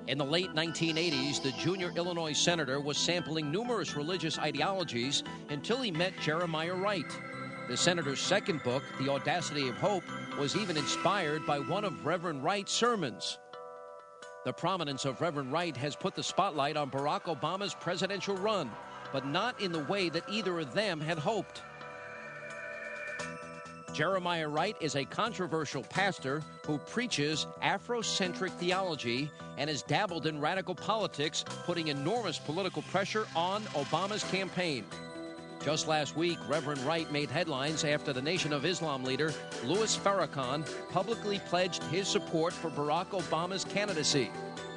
In the late 1980s, the junior Illinois senator was sampling numerous religious ideologies until he met Jeremiah Wright. The senator's second book, The Audacity of Hope, was even inspired by one of Reverend Wright's sermons. The prominence of Reverend Wright has put the spotlight on Barack Obama's presidential run, but not in the way that either of them had hoped. Jeremiah Wright is a controversial pastor who preaches Afrocentric theology and has dabbled in radical politics, putting enormous political pressure on Obama's campaign. Just last week, Reverend Wright made headlines after the Nation of Islam leader, Louis Farrakhan, publicly pledged his support for Barack Obama's candidacy.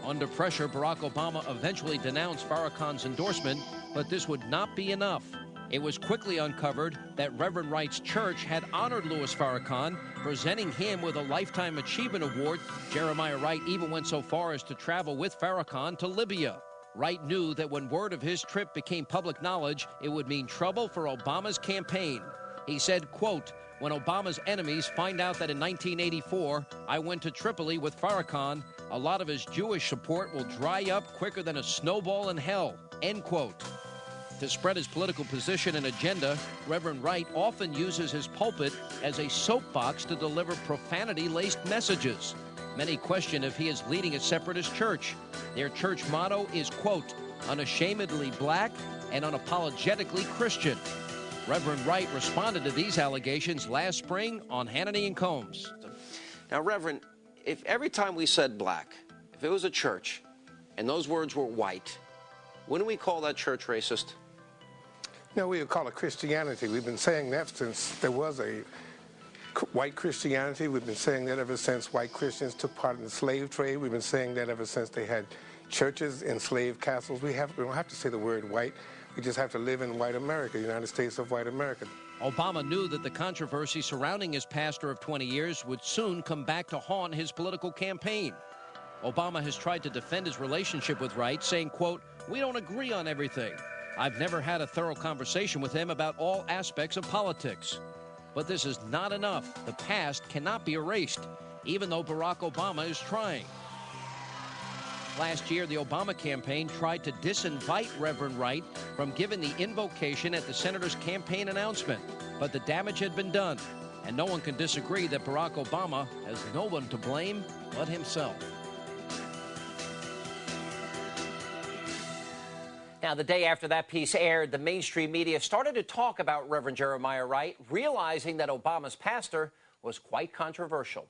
Under pressure, Barack Obama eventually denounced Farrakhan's endorsement, but this would not be enough. It was quickly uncovered that Reverend Wright's church had honored Louis Farrakhan, presenting him with a Lifetime Achievement Award. Jeremiah Wright even went so far as to travel with Farrakhan to Libya. Wright knew that when word of his trip became public knowledge, it would mean trouble for Obama's campaign. He said, quote, "When Obama's enemies find out that in 1984 I went to Tripoli with Farrakhan, a lot of his Jewish support will dry up quicker than a snowball in hell," end quote. To spread his political position and agenda, Reverend Wright often uses his pulpit as a soapbox to deliver profanity-laced messages. Many question if he is leading a separatist church. Their church motto is, quote, "unashamedly black and unapologetically Christian." Reverend Wright responded to these allegations last spring on Hannity and Combs. Now, Reverend, if every time we said black, if it was a church and those words were white, wouldn't we call that church racist? No, we would call it Christianity. We've been saying that since there was a white Christianity. We've been saying that ever since white Christians took part in the slave trade. We've been saying that ever since they had churches in slave castles. We don't have to say the word white. We just have to live in white America, United States of white America. Obama knew that the controversy surrounding his pastor of 20 years would soon come back to haunt his political campaign. Obama has tried to defend his relationship with Wright, saying, quote, "We don't agree on everything. I've never had a thorough conversation with him about all aspects of politics." But this is not enough. The past cannot be erased, even though Barack Obama is trying. Last year, the Obama campaign tried to disinvite Reverend Wright from giving the invocation at the senator's campaign announcement, but the damage had been done, and no one can disagree that Barack Obama has no one to blame but himself. Now, the day after that piece aired, the mainstream media started to talk about Reverend Jeremiah Wright, realizing that Obama's pastor was quite controversial.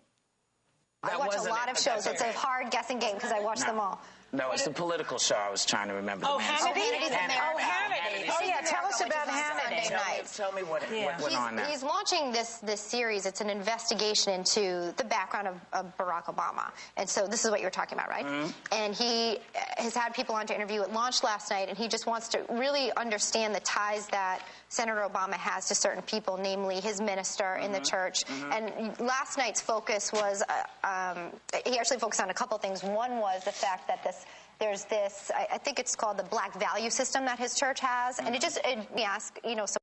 I watch a lot of shows. It's a hard guessing game because I watch them all. No, it's the political show. I was trying to remember. Oh, the Hannity's in there. Oh, Hannity. Oh, yeah. Tell us about Hannity. Tell me what went on now. He's launching this series. It's an investigation into the background of Barack Obama. And so this is what you're talking about, right? Mm-hmm. And he has had people on to interview. It launched last night, and he just wants to really understand the ties that Senator Obama has to certain people, namely his minister in the church. And last night's focus was, he actually focused on a couple things. One was the fact that there's this, I think it's called the Black Value system that his church has. And it asks, some